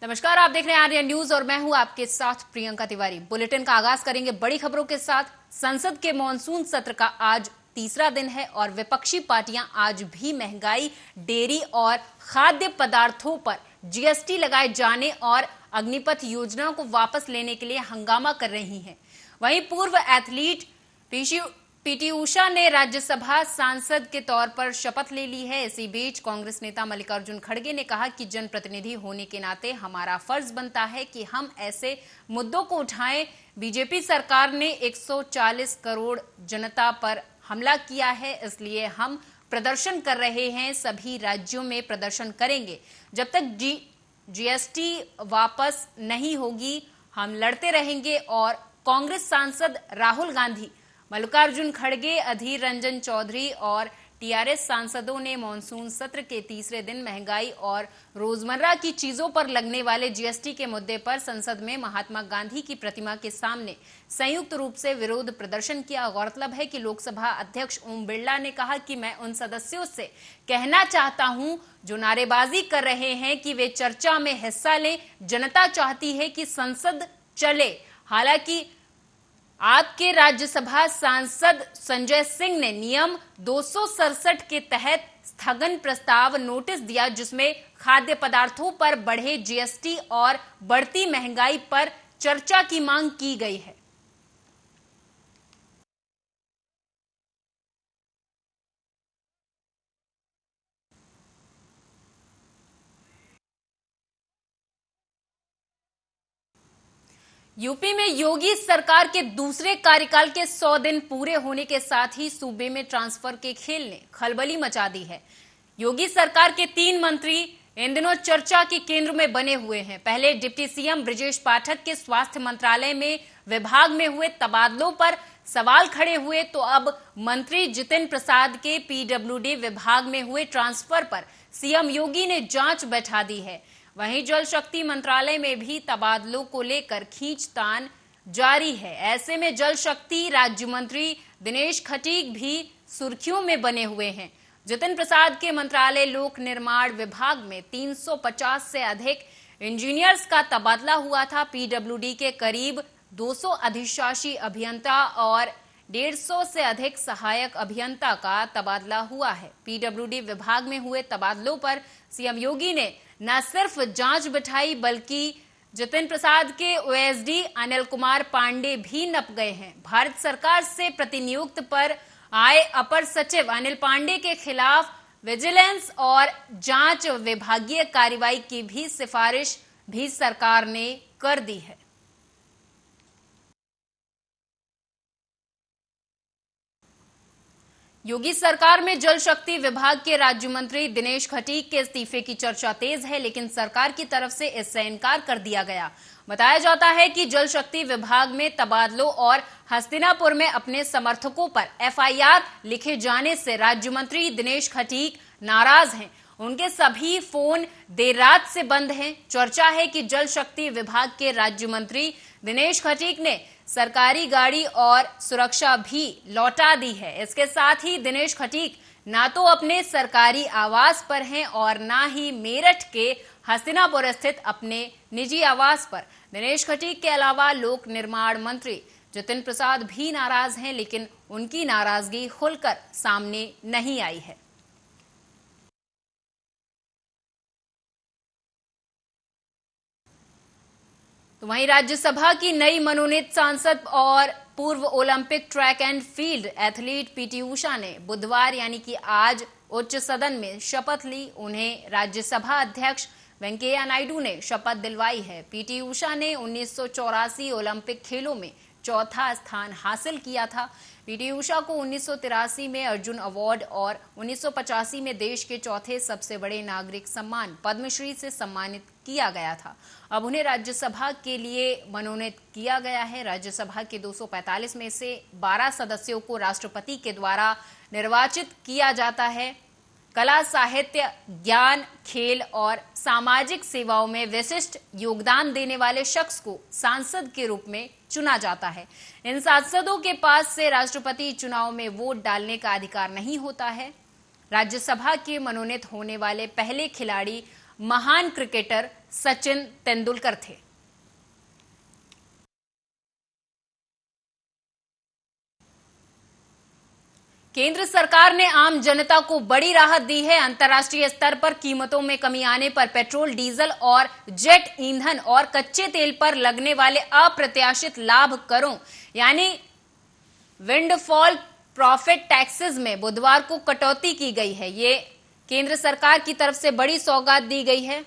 नमस्कार, आप देख रहे हैं आर्यन न्यूज और मैं हूं आपके साथ प्रियंका तिवारी। बुलेटिन का आगाज करेंगे बड़ी खबरों के साथ। संसद के मॉनसून सत्र का आज तीसरा दिन है और विपक्षी पार्टियां आज भी महंगाई, डेयरी और खाद्य पदार्थों पर जीएसटी लगाए जाने और अग्निपथ योजना को वापस लेने के लिए हंगामा कर रही हैं। वहीं पूर्व एथलीट पीटी उषा ने राज्यसभा सांसद के तौर पर शपथ ले ली है। इसी बीच कांग्रेस नेता मल्लिकार्जुन खड़गे ने कहा कि जनप्रतिनिधि होने के नाते हमारा फर्ज बनता है कि हम ऐसे मुद्दों को उठाएं। बीजेपी सरकार ने 140 करोड़ जनता पर हमला किया है, इसलिए हम प्रदर्शन कर रहे हैं। सभी राज्यों में प्रदर्शन करेंगे। जब तक जीएसटी वापस नहीं होगी हम लड़ते रहेंगे। और कांग्रेस सांसद राहुल गांधी, मल्लिकार्जुन खड़गे, अधीर रंजन चौधरी और टीआरएस सांसदों ने मॉनसून सत्र के तीसरे दिन महंगाई और रोजमर्रा की चीजों पर लगने वाले जीएसटी के मुद्दे पर संसद में महात्मा गांधी की प्रतिमा के सामने संयुक्त रूप से विरोध प्रदर्शन किया। गौरतलब है कि लोकसभा अध्यक्ष ओम बिरला ने कहा कि मैं उन सदस्यों से कहना चाहता हूं जो नारेबाजी कर रहे हैं कि वे चर्चा में हिस्सा लें। जनता चाहती है कि संसद चले। हालांकि आपके राज्यसभा सांसद संजय सिंह ने नियम 267 के तहत स्थगन प्रस्ताव नोटिस दिया, जिसमें खाद्य पदार्थों पर बढ़े जीएसटी और बढ़ती महंगाई पर चर्चा की मांग की गई है। यूपी में योगी सरकार के दूसरे कार्यकाल के 100 दिन पूरे होने के साथ ही सूबे में ट्रांसफर के खेल ने खलबली मचा दी है। योगी सरकार के 3 मंत्री इन दिनों चर्चा के केंद्र में बने हुए हैं। पहले डिप्टी सीएम ब्रजेश पाठक के स्वास्थ्य मंत्रालय में विभाग में हुए तबादलों पर सवाल खड़े हुए, तो अब मंत्री जितिन प्रसाद के पीडब्ल्यूडी विभाग में हुए ट्रांसफर पर सीएम योगी ने जांच बैठा दी है। वहीं जल शक्ति मंत्रालय में भी तबादलों को लेकर खींचतान जारी है। ऐसे में जल शक्ति राज्य मंत्री दिनेश खटीक भी सुर्खियों में बने हुए हैं। जितिन प्रसाद के मंत्रालय लोक निर्माण विभाग में 350 से अधिक इंजीनियर्स का तबादला हुआ था। पीडब्ल्यूडी के करीब 200 अधिशासी अभियंता और 150 से अधिक सहायक अभियंता का तबादला हुआ है। पीडब्ल्यूडी विभाग में हुए तबादलों पर सीएम योगी ने न सिर्फ जांच बिठाई, बल्कि जितिन प्रसाद के ओएसडी अनिल कुमार पांडे भी नप गए हैं। भारत सरकार से प्रतिनियुक्त पर आए अपर सचिव अनिल पांडे के खिलाफ विजिलेंस और जांच विभागीय कार्रवाई की भी सिफारिश भी सरकार ने कर दी है। योगी सरकार में जल शक्ति विभाग के राज्य मंत्री दिनेश खटीक के इस्तीफे की चर्चा तेज है, लेकिन सरकार की तरफ से इससे इनकार कर दिया गया। बताया जाता है कि जल शक्ति विभाग में तबादलों और हस्तिनापुर में अपने समर्थकों पर एफआईआर लिखे जाने से राज्य मंत्री दिनेश खटीक नाराज हैं। उनके सभी फोन देर रात से बंद हैं। चर्चा है कि जल शक्ति विभाग के राज्य मंत्री दिनेश खटीक ने सरकारी गाड़ी और सुरक्षा भी लौटा दी है। इसके साथ ही दिनेश खटीक ना तो अपने सरकारी आवास पर हैं और ना ही मेरठ के हस्तिनापुर स्थित अपने निजी आवास पर। दिनेश खटीक के अलावा लोक निर्माण मंत्री जितिन प्रसाद भी नाराज हैं, लेकिन उनकी नाराजगी खुलकर सामने नहीं आई है। तो वहीं राज्यसभा की नई मनोनीत सांसद और पूर्व Olympic track and field athlete PT Usha ने बुधवार यानी कि आज उच्च सदन में शपथ ली। उन्हें राज्यसभा अध्यक्ष वेंकैया नायडू ने शपथ दिलवाई है। पीटी उषा ने 1984 ओलंपिक खेलों में चौथा स्थान हासिल किया था। पीटी उषा को 1983 में अर्जुन अवार्ड और 1985 में देश के चौथे सबसे बड़े नागरिक सम्मान पद्मश्री से सम्मानित किया गया था। अब उन्हें राज्यसभा के लिए मनोनीत किया गया है। राज्यसभा के 245 में से 12 सदस्यों को राष्ट्रपति के द्वारा निर्वाचित किया जाता है। कला, साहित्य, ज्ञान, खेल और सामाजिक सेवाओं में विशिष्ट योगदान देने वाले शख्स को सांसद के रूप में चुना जाता है। इन सांसदों के पास से राष्ट्रपति चुनाव में वोट डालने का अधिकार नहीं होता है। राज्यसभा के मनोनीत होने वाले पहले खिलाड़ी महान क्रिकेटर सचिन तेंदुलकर थे। केंद्र सरकार ने आम जनता को बड़ी राहत दी है। अंतर्राष्ट्रीय स्तर पर कीमतों में कमी आने पर पेट्रोल, डीजल और जेट ईंधन और कच्चे तेल पर लगने वाले अप्रत्याशित लाभ करों यानी विंडफॉल प्रॉफिट टैक्सेस में बुधवार को कटौती की गई है। ये केंद्र सरकार की तरफ से बड़ी सौगात दी गई है।